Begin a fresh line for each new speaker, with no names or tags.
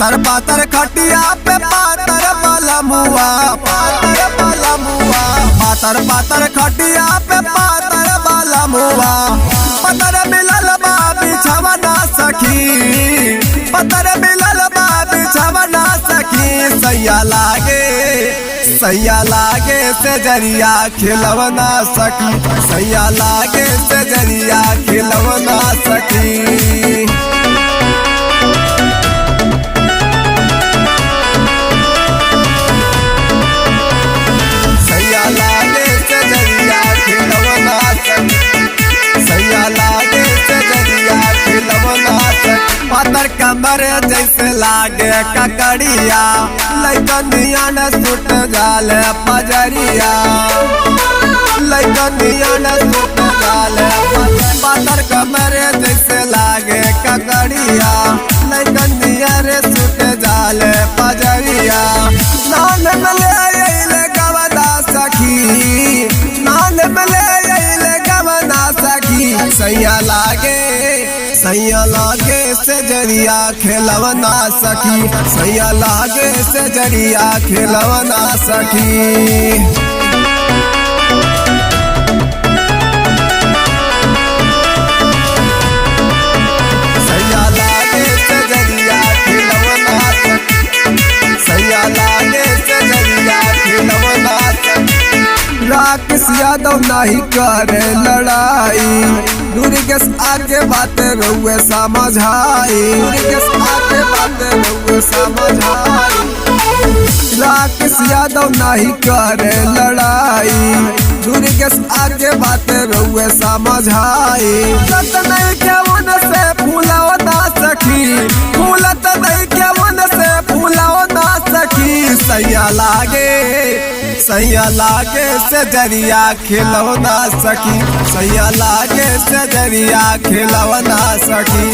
पातर पातर खटिया पे पातर बलमुआ, पातर बलमुआ, पातर पातर खटिया पे पातर बलमुआ। पतर मिलल बा बिछवना सखी, पतर मिलल बा बिछवना सखी। सैया लागे, सैया लागे से जरिया खिलवना सखी, सैया लागे से जरिया खिलवना सखी। सैया लागे से जरिया खिलवना सखी, सैया लागे से जरिया खिलवना सखी। पातर कमर जैसे लागे ककड़िया, लैकनिया न सुट जाले पजरिया, लैकनिया न सुट जाले। पातर कमर जैसे लागे ककड़िया, लैकनिया रे सुट जाले पजरिया। नान मले अइले गवना सखी, नान मले अइले गवना सखी। सैया लागे, सैया लागे से जरिया खिलवना सखी, सैया लागे से जरिया खिलवना सखी। सैया लागे से जरिया खिलवना सखी, सैया लागे से जरिया खिलवना सखी। राकेश यादव नहीं करे लड़ाई, दुर्गेश आगे बात रहुए समझाई, दुर्गेश आगे बात रहुए समझाई। राकेश यादव नहीं करे लड़ाई, दुर्गेश आगे बात रहुए समझाई। फूलत नहीं के मन से फूलवना सखी, फूलत नहीं के मन से फूलवना सखी। सैया लागे, सैया लागे से जरिया खिलवना सखी, सैया लागे से जरिया खिलवना सखी।